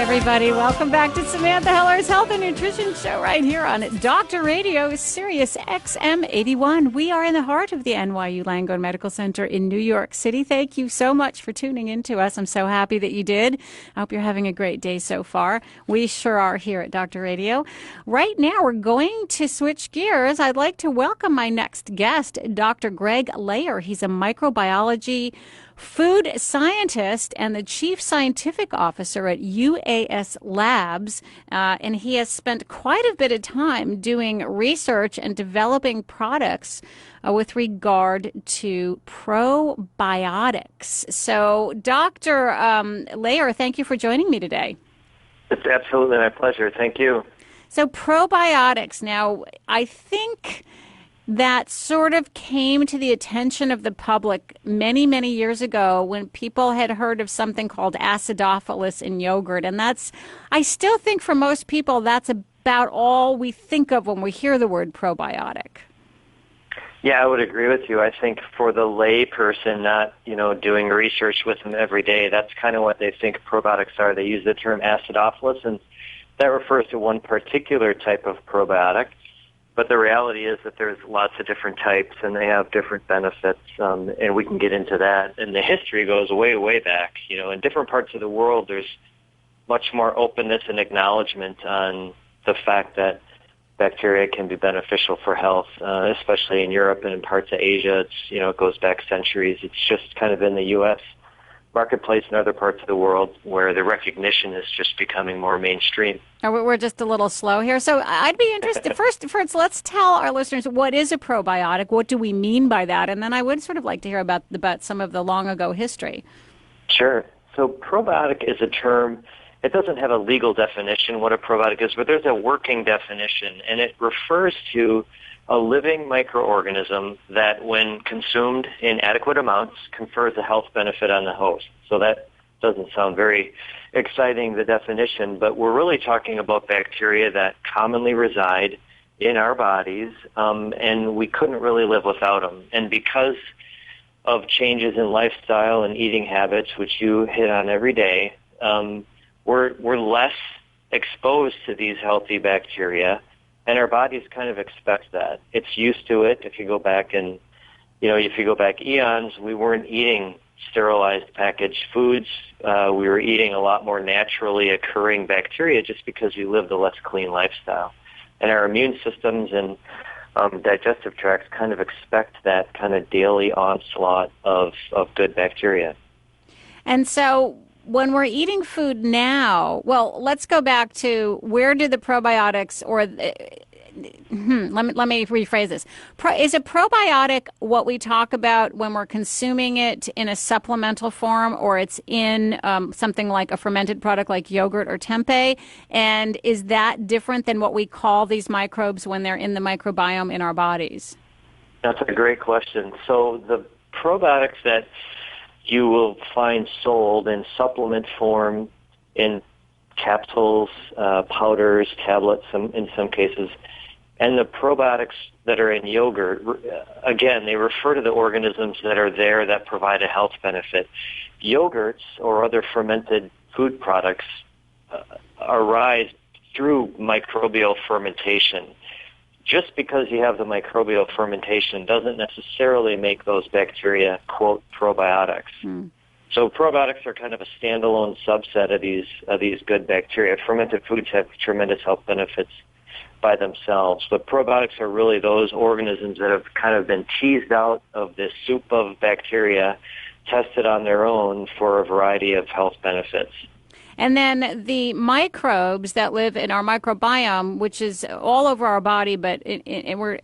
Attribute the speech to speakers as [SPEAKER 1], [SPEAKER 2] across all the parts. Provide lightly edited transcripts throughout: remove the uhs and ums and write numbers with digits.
[SPEAKER 1] everybody. Welcome back to Samantha Heller's Health and Nutrition Show right here on Dr. Radio, Sirius XM 81. We are in the heart of the NYU Langone Medical Center in New York City. Thank you so much for tuning in to us. I'm so happy that you did. I hope you're having a great day so far. We sure are here at Dr. Radio. Right now, we're going to switch gears. I'd like to welcome my next guest, Dr. Greg Leyer. He's a microbiology food scientist and the chief scientific officer at UAS Labs, and he has spent quite a bit of time doing research and developing products with regard to probiotics. So, Dr. Leyer, thank you for joining me today.
[SPEAKER 2] It's absolutely my pleasure. Thank you.
[SPEAKER 1] So, probiotics. Now, I think that sort of came to the attention of the public many, many years ago when people had heard of something called acidophilus in yogurt. And I still think for most people, that's about all we think of when we hear the word probiotic.
[SPEAKER 2] Yeah, I would agree with you. I think for the lay person not, doing research with them every day, that's kind of what they think probiotics are. They use the term acidophilus, and that refers to one particular type of probiotic. But the reality is that there's lots of different types, and they have different benefits, and we can get into that. And the history goes way, way back. In different parts of the world, there's much more openness and acknowledgement on the fact that bacteria can be beneficial for health, especially in Europe and in parts of Asia. It goes back centuries. It's just kind of in the U.S. marketplace and other parts of the world where the recognition is just becoming more mainstream.
[SPEAKER 1] We're just a little slow here. So I'd be interested, first, let's tell our listeners what is a probiotic, what do we mean by that, and then I would sort of like to hear about some of the long ago history.
[SPEAKER 2] Sure. So probiotic is a term, it doesn't have a legal definition what a probiotic is, but there's a working definition, and it refers to a living microorganism that, when consumed in adequate amounts, confers a health benefit on the host. So that doesn't sound very exciting, the definition, but we're really talking about bacteria that commonly reside in our bodies, and we couldn't really live without them. And because of changes in lifestyle and eating habits, which you hit on every day, we're less exposed to these healthy bacteria, and our bodies kind of expect that. It's used to it. If you go back eons, we weren't eating sterilized packaged foods. We were eating a lot more naturally occurring bacteria just because we lived a less clean lifestyle. And our immune systems and digestive tracts kind of expect that kind of daily onslaught of good bacteria. And
[SPEAKER 1] so when we're eating food now, well, let's go back to where did the probiotics let me rephrase this. Is a probiotic what we talk about when we're consuming it in a supplemental form, or it's in something like a fermented product like yogurt or tempeh? And is that different than what we call these microbes when they're in the microbiome in our bodies?
[SPEAKER 2] That's a great question. So the probiotics that you will find sold in supplement form, in capsules, powders, tablets, in some cases, and the probiotics that are in yogurt, again, they refer to the organisms that are there that provide a health benefit. Yogurts or other fermented food products arise through microbial fermentation. Just because you have the microbial fermentation doesn't necessarily make those bacteria, quote, probiotics. So probiotics are kind of a standalone subset of these good bacteria. Fermented foods have tremendous health benefits by themselves, but probiotics are really those organisms that have kind of been teased out of this soup of bacteria, tested on their own for a variety of health benefits.
[SPEAKER 1] And then the microbes that live in our microbiome, which is all over our body, but we're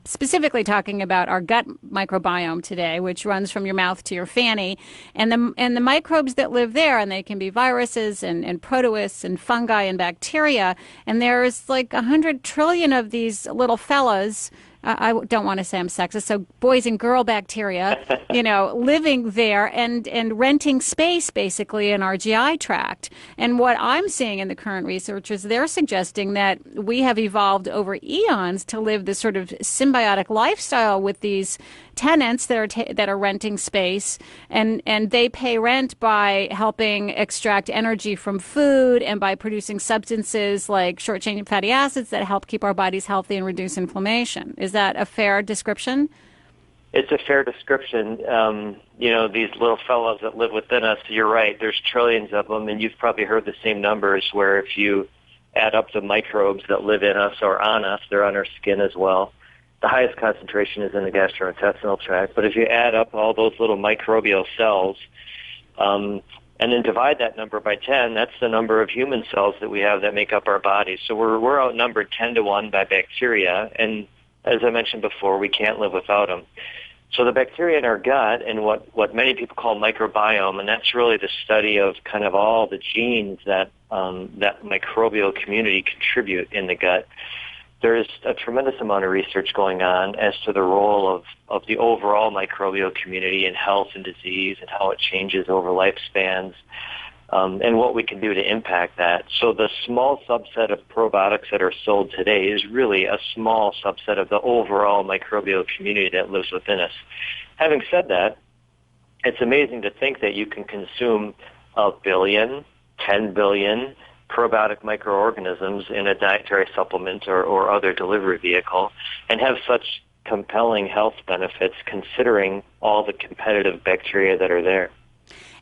[SPEAKER 1] specifically talking about our gut microbiome today, which runs from your mouth to your fanny. And the microbes that live there, and they can be viruses and protists and fungi and bacteria. And there's like 100 trillion of these little fellas. I don't want to say I'm sexist, so boys and girl bacteria, living there and renting space basically in our GI tract. And what I'm seeing in the current research is they're suggesting that we have evolved over eons to live this sort of symbiotic lifestyle with these tenants that are renting space, and they pay rent by helping extract energy from food and by producing substances like short-chain fatty acids that help keep our bodies healthy and reduce inflammation. Is that a fair description?
[SPEAKER 2] It's a fair description. These little fellows that live within us, you're right, there's trillions of them, and you've probably heard the same numbers where if you add up the microbes that live in us or on us, they're on our skin as well. The highest concentration is in the gastrointestinal tract, but if you add up all those little microbial cells and then divide that number by 10, that's the number of human cells that we have that make up our bodies. So we're outnumbered 10 to 1 by bacteria, and as I mentioned before, we can't live without them. So the bacteria in our gut and what many people call microbiome, and that's really the study of kind of all the genes that that microbial community contribute in the gut. There's a tremendous amount of research going on as to the role of the overall microbial community in health and disease and how it changes over lifespans. And what we can do to impact that. So the small subset of probiotics that are sold today is really a small subset of the overall microbial community that lives within us. Having said that, it's amazing to think that you can consume 1 billion, 10 billion probiotic microorganisms in a dietary supplement or other delivery vehicle and have such compelling health benefits considering all the competitive bacteria that are there.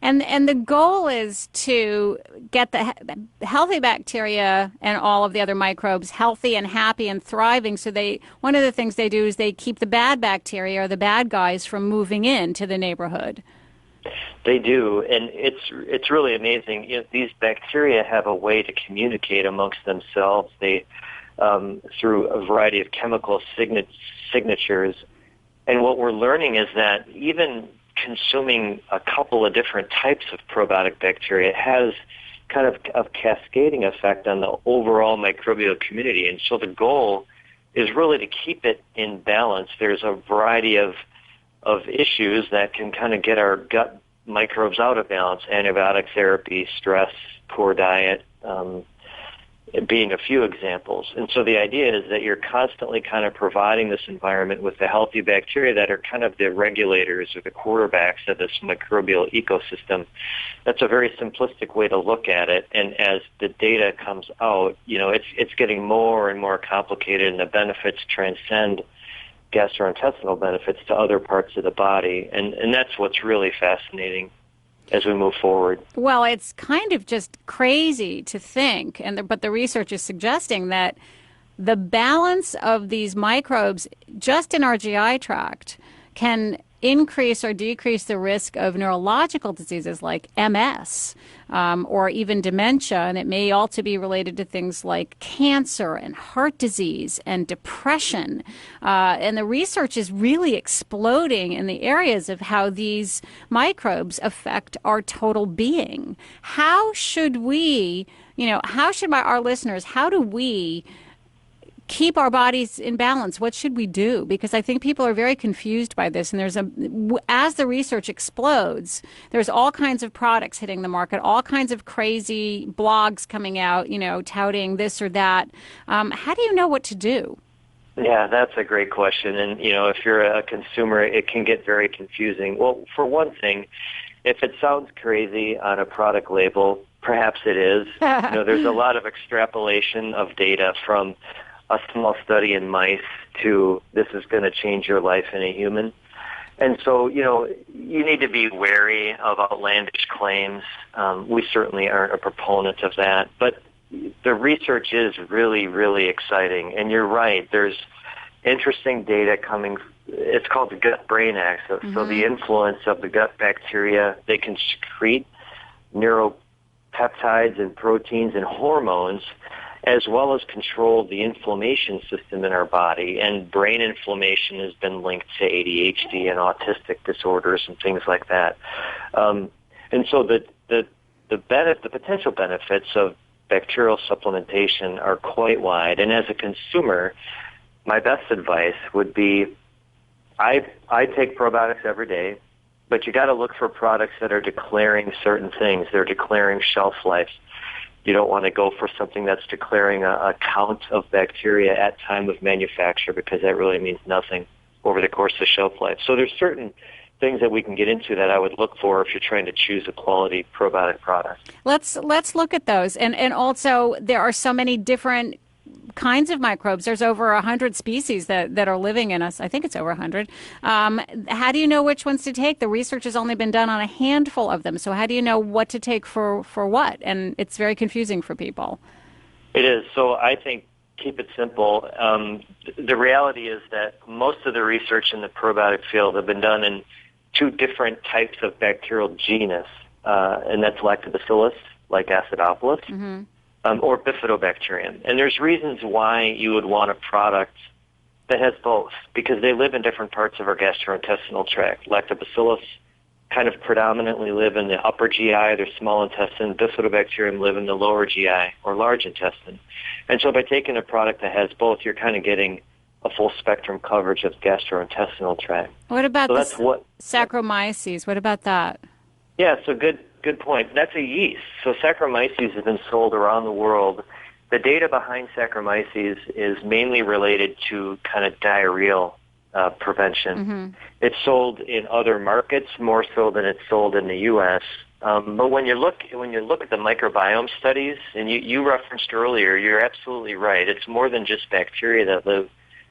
[SPEAKER 1] And the goal is to get the healthy bacteria and all of the other microbes healthy and happy and thriving. So one of the things they do is they keep the bad bacteria or the bad guys from moving into the neighborhood.
[SPEAKER 2] They do, and it's really amazing. These bacteria have a way to communicate amongst themselves. They through a variety of chemical signatures. And what we're learning is that even consuming a couple of different types of probiotic bacteria has kind of a cascading effect on the overall microbial community. And so the goal is really to keep it in balance. There's a variety of issues that can kind of get our gut microbes out of balance: antibiotic therapy, stress, poor diet, being a few examples. And so the idea is that you're constantly kind of providing this environment with the healthy bacteria that are kind of the regulators or the quarterbacks of this microbial ecosystem. That's a very simplistic way to look at it. And as the data comes out, it's getting more and more complicated, and the benefits transcend gastrointestinal benefits to other parts of the body. And that's what's really fascinating as we move forward.
[SPEAKER 1] Well, it's kind of just crazy to think, but the research is suggesting that the balance of these microbes just in our GI tract can increase or decrease the risk of neurological diseases like MS or even dementia. And it may also be related to things like cancer and heart disease and depression. And the research is really exploding in the areas of how these microbes affect our total being. How should we, our listeners, how do we keep our bodies in balance? What should we do? Because I think people are very confused by this. And as the research explodes, there's all kinds of products hitting the market, all kinds of crazy blogs coming out, touting this or that. How do you know what to do?
[SPEAKER 2] Yeah, that's a great question. And, if you're a consumer, it can get very confusing. Well, for one thing, if it sounds crazy on a product label, perhaps it is. There's a lot of extrapolation of data from a small study in mice to this is going to change your life in a human. And so, you need to be wary of outlandish claims. We certainly aren't a proponent of that. But the research is really, really exciting. And you're right, there's interesting data coming. It's called the gut-brain axis. Mm-hmm. So the influence of the gut bacteria, they can secrete neuropeptides and proteins and hormones, as well as control the inflammation system in our body. And brain inflammation has been linked to ADHD and autistic disorders and things like that. And so the potential benefits of bacterial supplementation are quite wide. And as a consumer, my best advice would be I take probiotics every day, but you got to look for products that are declaring certain things. They're declaring shelf life. You don't want to go for something that's declaring a count of bacteria at time of manufacture, because that really means nothing. over the course of the shelf life. So there's certain things that we can get into that I would look for if you're trying to choose a quality probiotic product.
[SPEAKER 1] Let's look at those. And also, there are so many different kinds of microbes. There's over 100 species that are living in us. I think it's over 100. How do you know which ones to take? The research has only been done on a handful of them. So how do you know what to take for what? And it's very confusing for people.
[SPEAKER 2] It is. So I think keep it simple. The reality is that most of the research in the probiotic field have been done in two different types of bacterial genus, and that's lactobacillus, like acidophilus, or bifidobacterium. And there's reasons why you would want a product that has both, because they live in different parts of our gastrointestinal tract. Lactobacillus kind of predominantly live in the upper GI, their small intestine. Bifidobacterium live in the lower GI, or large intestine. And so by taking a product that has both, you're kind of getting a full spectrum coverage of gastrointestinal tract.
[SPEAKER 1] What about Saccharomyces? What about that?
[SPEAKER 2] Yeah, so good point. That's a yeast. So Saccharomyces has been sold around the world. The data behind Saccharomyces is mainly related to kind of diarrheal prevention. It's sold in other markets more so than it's sold in the U.S. But when you look at the microbiome studies, and you referenced earlier, you're absolutely right. It's more than just bacteria that live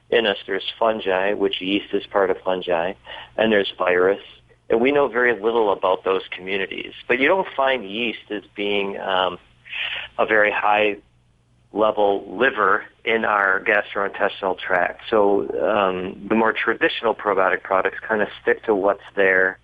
[SPEAKER 2] in us. There's fungi, which yeast is part of fungi, and there's virus. And we know very little about those communities. But you don't find yeast as being a very high level liver in our gastrointestinal tract. So the more traditional probiotic products kind of stick to what's there,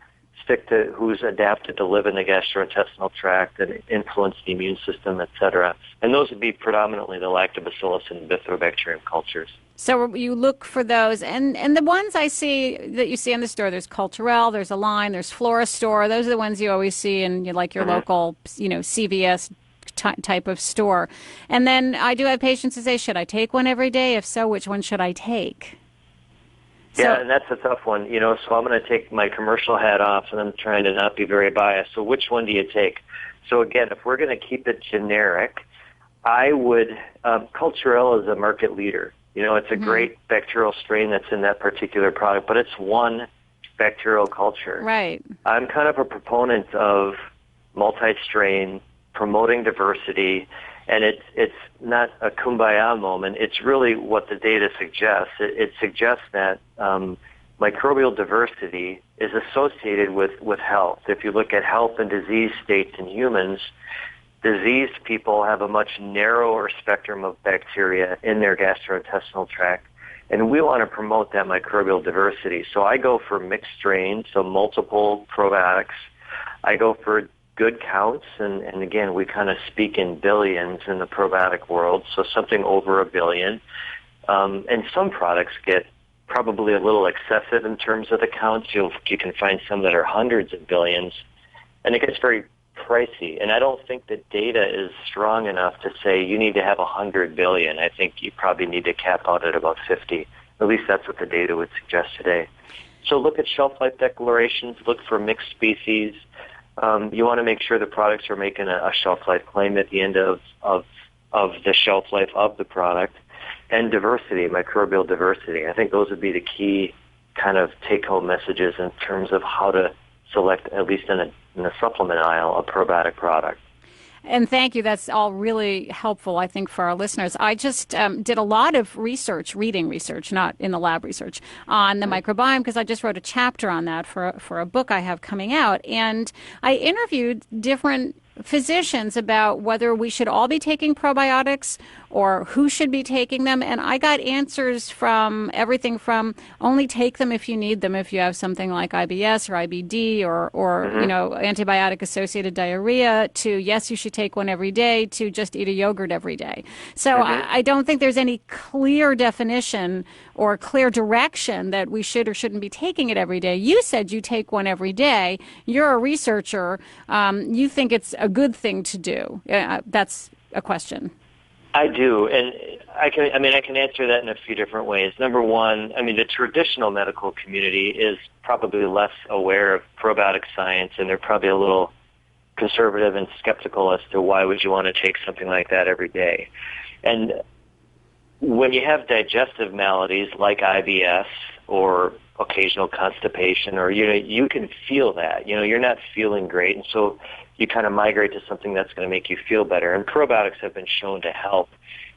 [SPEAKER 2] stick to who's adapted to live in the gastrointestinal tract and influence the immune system, et cetera. And those would be predominantly the lactobacillus and bifidobacterium cultures.
[SPEAKER 1] So you look for those, and the ones I see that you see in the store, there's Culturelle, there's Align, there's Floristore. Those are the ones you always see in your local, CVS type of store. And then I do have patients who say, should I take one every day? If so, which one should I take?
[SPEAKER 2] Yeah, and that's a tough one, so I'm going to take my commercial hat off, and I'm trying to not be very biased. So which one do you take? So again, if we're going to keep it generic, I would, Culturelle is a market leader. It's a great bacterial strain that's in that particular product, but it's one bacterial culture.
[SPEAKER 1] Right.
[SPEAKER 2] I'm kind of a proponent of multi-strain, promoting diversity, and it's not a kumbaya moment. It's really what the data suggests. It suggests that microbial diversity is associated with health. If you look at health and disease states in humans, diseased people have a much narrower spectrum of bacteria in their gastrointestinal tract, and we want to promote that microbial diversity. So I go for mixed strains, so multiple probiotics. I go for good counts, and again, we kind of speak in billions in the probiotic world, so something over 1 billion. And some products get probably a little excessive in terms of the counts. You can find some that are hundreds of billions, and it gets very pricey. And I don't think the data is strong enough to say you need to have 100 billion. I think you probably need to cap out at about 50. At least that's what the data would suggest today. So look at shelf life declarations, look for mixed species. You want to make sure the products are making a shelf life claim at the end of the shelf life of the product, and diversity, microbial diversity. I think those would be the key kind of take-home messages in terms of how to select, at least in the supplement aisle, a probiotic product.
[SPEAKER 1] And thank you. That's all really helpful, I think, for our listeners. I just did a lot of reading research, not in the lab research, on the microbiome, because I just wrote a chapter on that for a book I have coming out. And I interviewed different physicians about whether we should all be taking probiotics or who should be taking them. And I got answers from everything from only take them if you need them, if you have something like IBS or IBD or antibiotic associated diarrhea, to yes, you should take one every day, to just eat a yogurt every day. So I don't think there's any clear definition or clear direction that we should or shouldn't be taking it every day. You said you take one every day. You're a researcher. You think it's a good thing to do. That's a question.
[SPEAKER 2] I do, and I can answer that in a few different ways. Number one, the traditional medical community is probably less aware of probiotic science, and they're probably a little conservative and skeptical as to why would you want to take something like that every day. And when you have digestive maladies like IBS, or occasional constipation, or you can feel that you're not feeling great, and so you kind of migrate to something that's going to make you feel better. And probiotics have been shown to help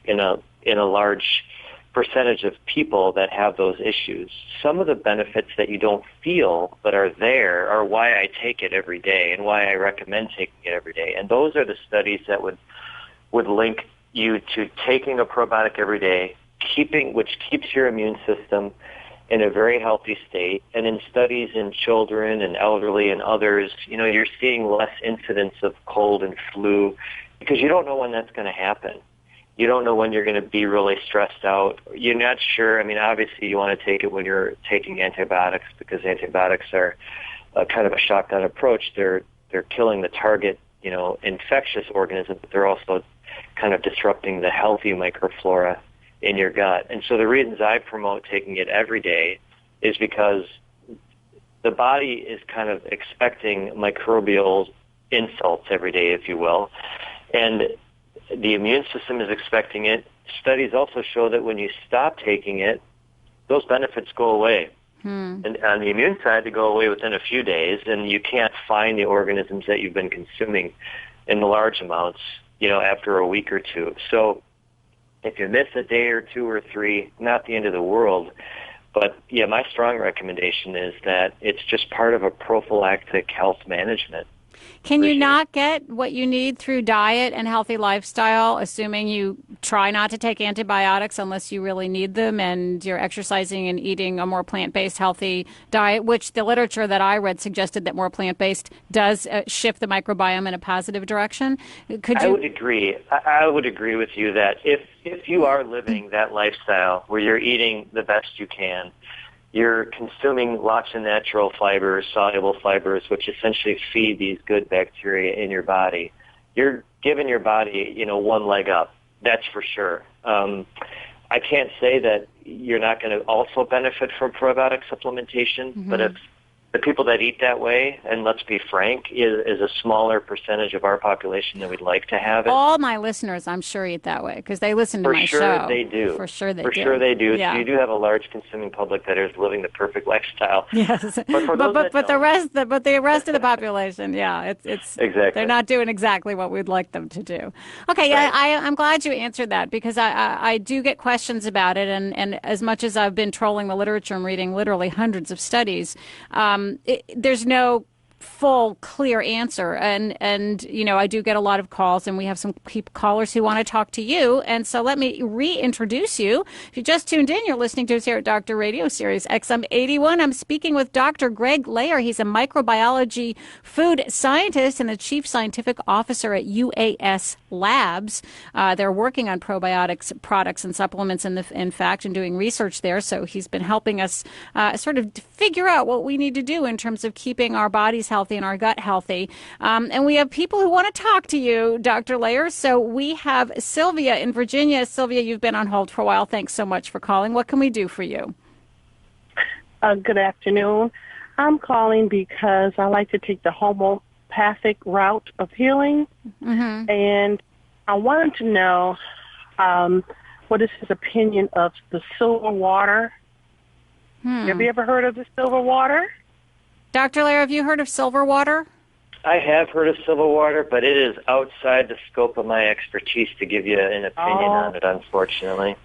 [SPEAKER 2] in a large percentage of people that have those issues. Some of the benefits that you don't feel but are there are why I take it every day and why I recommend taking it every day. And those are the studies that would link you to taking a probiotic every day, which keeps your immune system in a very healthy state. And in studies in children and elderly and others, you're seeing less incidence of cold and flu because you don't know when that's going to happen. You don't know when you're going to be really stressed out. You're not sure. I mean, obviously you want to take it when you're taking antibiotics because antibiotics are kind of a shotgun approach. They're killing the target, infectious organism, but they're also kind of disrupting the healthy microflora in your gut. And so the reasons I promote taking it every day is because the body is kind of expecting microbial insults every day, if you will. And the immune system is expecting it. Studies also show that when you stop taking it, those benefits go away. And on the immune side, they go away within a few days, and you can't find the organisms that you've been consuming in large amounts, after a week or two. So if you miss a day or two or three, not the end of the world. But, yeah, my strong recommendation is that it's just part of a prophylactic health management.
[SPEAKER 1] Can you not get what you need through diet and healthy lifestyle, assuming you try not to take antibiotics unless you really need them and you're exercising and eating a more plant-based healthy diet, which the literature that I read suggested that more plant-based does shift the microbiome in a positive direction? I
[SPEAKER 2] would agree. I would agree with you that if you are living that lifestyle where you're eating the best you can, you're consuming lots of natural fibers, soluble fibers, which essentially feed these good bacteria in your body. You're giving your body, one leg up. That's for sure. I can't say that you're not going to also benefit from probiotic supplementation, but if the people that eat that way, and let's be frank, is a smaller percentage of our population than we'd like to have it.
[SPEAKER 1] All my listeners, I'm sure, eat that way because they listen to my show.
[SPEAKER 2] For sure they do.
[SPEAKER 1] For sure they do.
[SPEAKER 2] For sure they do.
[SPEAKER 1] Yeah.
[SPEAKER 2] So you do have a large consuming public that is living the perfect lifestyle.
[SPEAKER 1] Yes, but the rest of the population, yeah, it's
[SPEAKER 2] exactly.
[SPEAKER 1] They're not doing exactly what we'd like them to do. Okay,
[SPEAKER 2] right.
[SPEAKER 1] I'm glad you answered that because I do get questions about it, and as much as I've been trolling the literature and reading literally hundreds of studies. There's no full, clear answer. And I do get a lot of calls, and we have some callers who want to talk to you. And so let me reintroduce you. If you just tuned in, you're listening to us here at Dr. Radio, Sirius XM 81. I'm speaking with Dr. Greg Leyer. He's a microbiology food scientist and the chief scientific officer at UAS Labs. They're working on probiotics products and supplements, in fact, and doing research there. So he's been helping us sort of figure out what we need to do in terms of keeping our bodies healthy and our gut healthy. And we have people who want to talk to you, Dr. Leyer. So we have Sylvia in Virginia. Sylvia, you've been on hold for a while. Thanks so much for calling. What can we do for you?
[SPEAKER 3] Good afternoon. I'm calling because I like to take the homeopathic route of healing. And I wanted to know what is his opinion of the silver water. Have you ever heard of the silver water?
[SPEAKER 1] Dr. Leyer, have you heard of silver water?
[SPEAKER 2] I have heard of silver water, but it is outside the scope of my expertise to give you an opinion on it, unfortunately.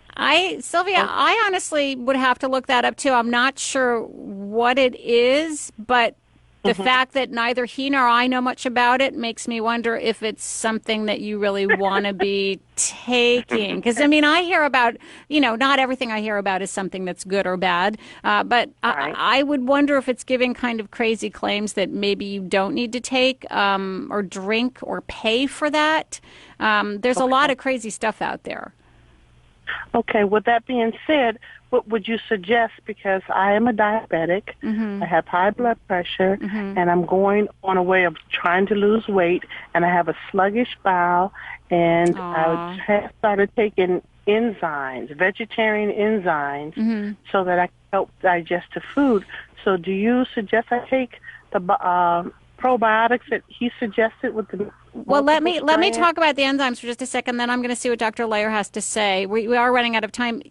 [SPEAKER 1] Sylvia, I honestly would have to look that up, too. I'm not sure what it is, but the fact that neither he nor I know much about it makes me wonder if it's something that you really want to be taking. Because, I hear about, not everything I hear about is something that's good or bad. But I would wonder if it's giving kind of crazy claims that maybe you don't need to take or drink or pay for that. There's a lot of crazy stuff out there.
[SPEAKER 3] Okay, with that being said, what would you suggest? Because I am a diabetic, I have high blood pressure, and I'm going on a way of trying to lose weight, and I have a sluggish bowel, and I have started taking enzymes, vegetarian enzymes, so that I can help digest the food. So do you suggest I take the probiotics that he suggested with the...
[SPEAKER 1] Well, let me talk about the enzymes for just a second, then I'm going to see what Dr. Leyer has to say. We are running out of time.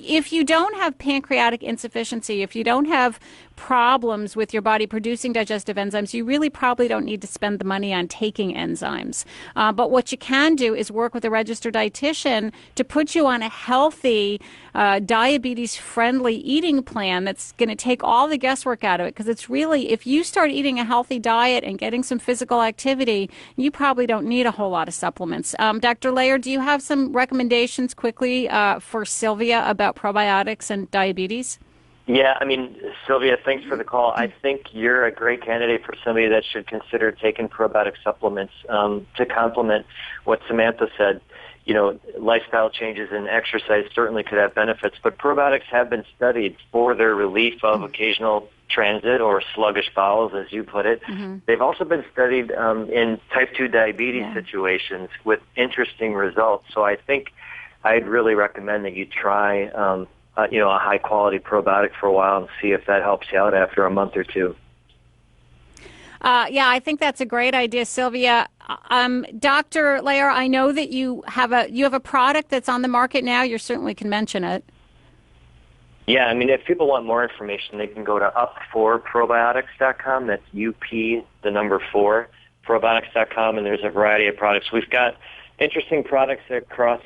[SPEAKER 1] if you don't have pancreatic insufficiency, if you don't have problems with your body producing digestive enzymes, you really probably don't need to spend the money on taking enzymes. But what you can do is work with a registered dietitian to put you on a healthy, diabetes-friendly eating plan that's going to take all the guesswork out of it. Because it's really, if you start eating a healthy diet and getting some physical activity, you probably don't need a whole lot of supplements. Dr. Leyer, do you have some recommendations quickly for Sylvia about probiotics and diabetes?
[SPEAKER 2] Yeah, I mean, Sylvia, thanks for the call. I think you're a great candidate for somebody that should consider taking probiotic supplements to complement what Samantha said. You know, lifestyle changes and exercise certainly could have benefits, but probiotics have been studied for their relief of occasional transit or sluggish bowels, as you put it. Mm-hmm. They've also been studied in type 2 diabetes situations with interesting results. So I think I'd really recommend that you try a high-quality probiotic for a while and see if that helps you out after a month or two.
[SPEAKER 1] I think that's a great idea, Sylvia. Dr. Leyer, I know that you have a product that's on the market now. You certainly can mention it.
[SPEAKER 2] Yeah, I mean, if people want more information, they can go to up4probiotics.com. That's UP, the number 4, probiotics.com, and there's a variety of products. We've got interesting products across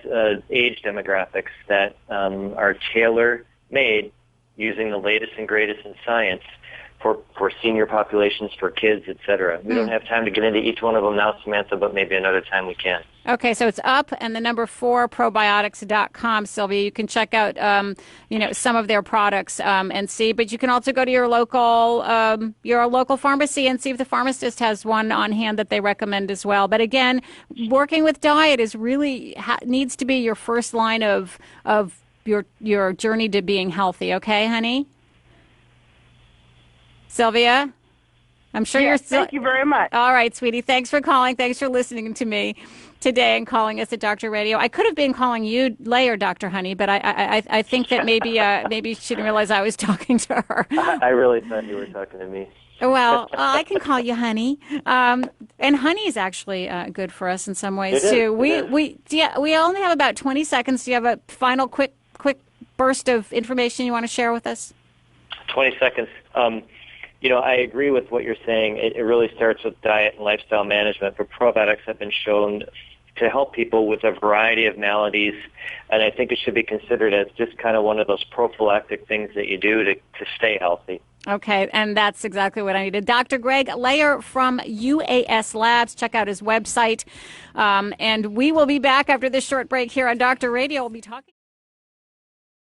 [SPEAKER 2] age demographics that are tailor-made using the latest and greatest in science for senior populations, for kids, et cetera. We don't have time to get into each one of them now, Samantha, but maybe another time we can.
[SPEAKER 1] Okay, so it's up and the number 4 probiotics.com, Sylvia. You can check out some of their products and see, but you can also go to your local pharmacy and see if the pharmacist has one on hand that they recommend as well. But again, working with diet is really needs to be your first line of your journey to being healthy. Okay, honey? Sylvia? I'm sure you're still...
[SPEAKER 3] Thank you very much.
[SPEAKER 1] All right, sweetie. Thanks for calling. Thanks for listening to me today and calling us at Dr. Radio. I could have been calling you Leyer, Dr. Honey, but I think that maybe she didn't realize I was talking to her.
[SPEAKER 2] I really thought you were talking to me.
[SPEAKER 1] Well, I can call you Honey, and honey is actually good for us in some ways too. We only have about 20 seconds. Do you have a final quick burst of information you want to share with us?
[SPEAKER 2] 20 seconds. I agree with what you're saying. It really starts with diet and lifestyle management, but probiotics have been shown to help people with a variety of maladies, and I think it should be considered as just kind of one of those prophylactic things that you do to stay healthy.
[SPEAKER 1] Okay, and that's exactly what I needed. Dr. Greg Leyer from UAS Labs. Check out his website. And we will be back after this short break here on Dr. Radio. We'll be talking.